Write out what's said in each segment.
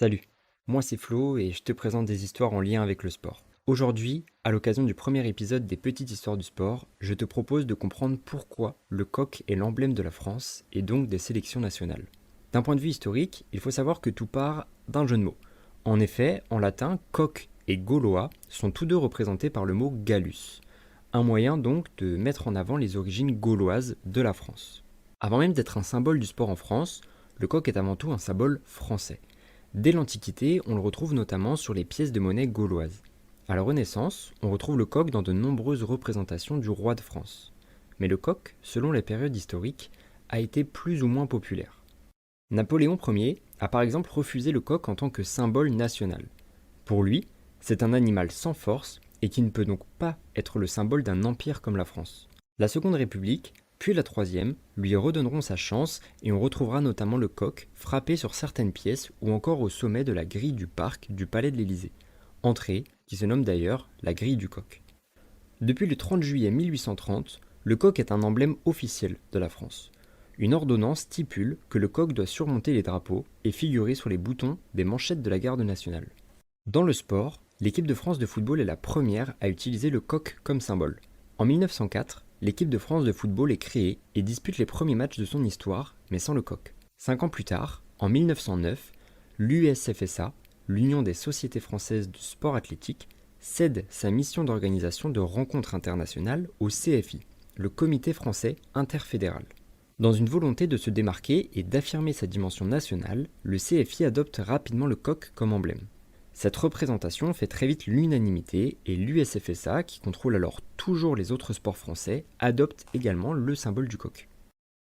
Salut, moi c'est Flo et je te présente des histoires en lien avec le sport. Aujourd'hui, à l'occasion du premier épisode des Petites Histoires du sport, je te propose de comprendre pourquoi le coq est l'emblème de la France et donc des sélections nationales. D'un point de vue historique, il faut savoir que tout part d'un jeu de mots. En effet, en latin, coq et gaulois sont tous deux représentés par le mot gallus, un moyen donc de mettre en avant les origines gauloises de la France. Avant même d'être un symbole du sport en France, le coq est avant tout un symbole français. Dès l'Antiquité, on le retrouve notamment sur les pièces de monnaie gauloises. À la Renaissance, on retrouve le coq dans de nombreuses représentations du roi de France. Mais le coq, selon les périodes historiques, a été plus ou moins populaire. Napoléon Ier a par exemple refusé le coq en tant que symbole national. Pour lui, c'est un animal sans force et qui ne peut donc pas être le symbole d'un empire comme la France. La Seconde République, puis la Troisième, lui redonneront sa chance et on retrouvera notamment le coq frappé sur certaines pièces ou encore au sommet de la grille du parc du Palais de l'Élysée, entrée qui se nomme d'ailleurs la grille du coq. Depuis le 30 juillet 1830, le coq est un emblème officiel de la France. Une ordonnance stipule que le coq doit surmonter les drapeaux et figurer sur les boutons des manchettes de la garde nationale. Dans le sport, l'équipe de France de football est la première à utiliser le coq comme symbole. En 1904, l'équipe de France de football est créée et dispute les premiers matchs de son histoire, mais sans le coq. 5 ans plus tard, en 1909, l'USFSA, l'Union des sociétés françaises de sport athlétique, cède sa mission d'organisation de rencontres internationales au CFI, le Comité français interfédéral. Dans une volonté de se démarquer et d'affirmer sa dimension nationale, le CFI adopte rapidement le coq comme emblème. Cette représentation fait très vite l'unanimité et l'USFSA, qui contrôle alors toujours les autres sports français, adopte également le symbole du coq.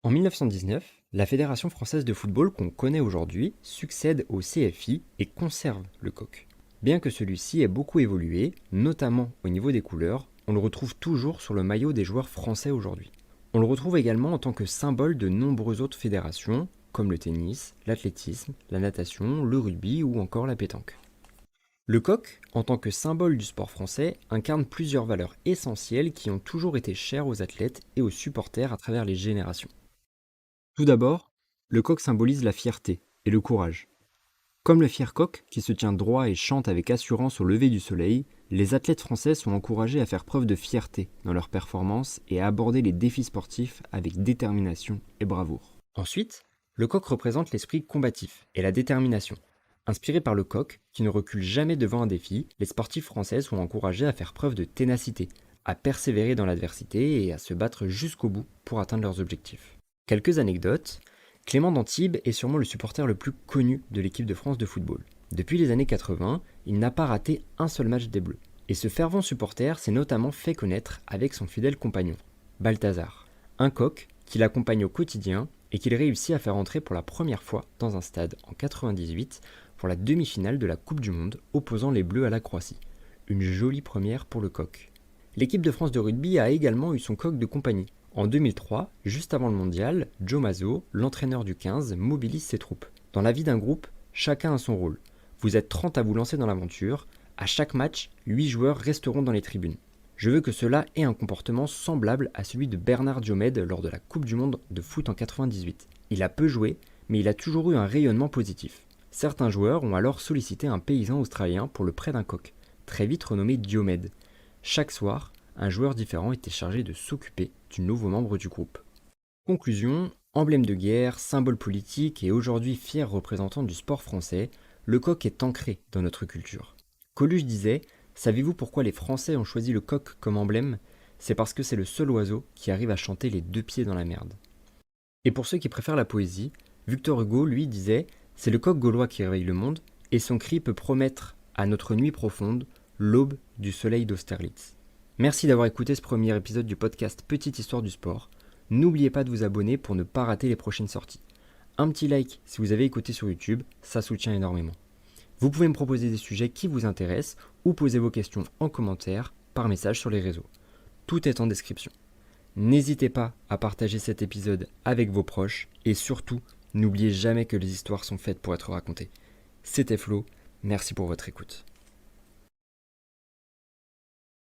En 1919, la Fédération française de football qu'on connaît aujourd'hui succède au CFI et conserve le coq. Bien que celui-ci ait beaucoup évolué, notamment au niveau des couleurs, on le retrouve toujours sur le maillot des joueurs français aujourd'hui. On le retrouve également en tant que symbole de nombreuses autres fédérations, comme le tennis, l'athlétisme, la natation, le rugby ou encore la pétanque. Le coq, en tant que symbole du sport français, incarne plusieurs valeurs essentielles qui ont toujours été chères aux athlètes et aux supporters à travers les générations. Tout d'abord, le coq symbolise la fierté et le courage. Comme le fier coq, qui se tient droit et chante avec assurance au lever du soleil, les athlètes français sont encouragés à faire preuve de fierté dans leurs performances et à aborder les défis sportifs avec détermination et bravoure. Ensuite, le coq représente l'esprit combatif et la détermination. Inspirés par le coq, qui ne recule jamais devant un défi, les sportifs français sont encouragés à faire preuve de ténacité, à persévérer dans l'adversité et à se battre jusqu'au bout pour atteindre leurs objectifs. Quelques anecdotes. Clément d'Antibes est sûrement le supporter le plus connu de l'équipe de France de football. Depuis les années 80, il n'a pas raté un seul match des Bleus. Et ce fervent supporter s'est notamment fait connaître avec son fidèle compagnon, Balthazar, un coq qui l'accompagne au quotidien et qu'il réussit à faire entrer pour la première fois dans un stade en 98 pour la demi-finale de la Coupe du Monde opposant les Bleus à la Croatie. Une jolie première pour le coq. L'équipe de France de rugby a également eu son coq de compagnie. En 2003, juste avant le mondial, Joe Mazzo, l'entraîneur du 15, mobilise ses troupes. Dans la vie d'un groupe, chacun a son rôle. Vous êtes 30 à vous lancer dans l'aventure. À chaque match, 8 joueurs resteront dans les tribunes. Je veux que cela ait un comportement semblable à celui de Bernard Diomède lors de la Coupe du Monde de foot en 98. Il a peu joué, mais il a toujours eu un rayonnement positif. Certains joueurs ont alors sollicité un paysan australien pour le prêt d'un coq, très vite renommé Diomède. Chaque soir, un joueur différent était chargé de s'occuper du nouveau membre du groupe. Conclusion, emblème de guerre, symbole politique et aujourd'hui fier représentant du sport français, le coq est ancré dans notre culture. Coluche disait « Savez-vous pourquoi les Français ont choisi le coq comme emblème ? C'est parce que c'est le seul oiseau qui arrive à chanter les deux pieds dans la merde. » Et pour ceux qui préfèrent la poésie, Victor Hugo, lui, disait « C'est le coq gaulois qui réveille le monde, et son cri peut promettre à notre nuit profonde l'aube du soleil d'Austerlitz. » Merci d'avoir écouté ce premier épisode du podcast Petite Histoire du Sport. N'oubliez pas de vous abonner pour ne pas rater les prochaines sorties. Un petit like si vous avez écouté sur YouTube, ça soutient énormément. Vous pouvez me proposer des sujets qui vous intéressent ou poser vos questions en commentaire, par message sur les réseaux. Tout est en description. N'hésitez pas à partager cet épisode avec vos proches et surtout, n'oubliez jamais que les histoires sont faites pour être racontées. C'était Flo, merci pour votre écoute.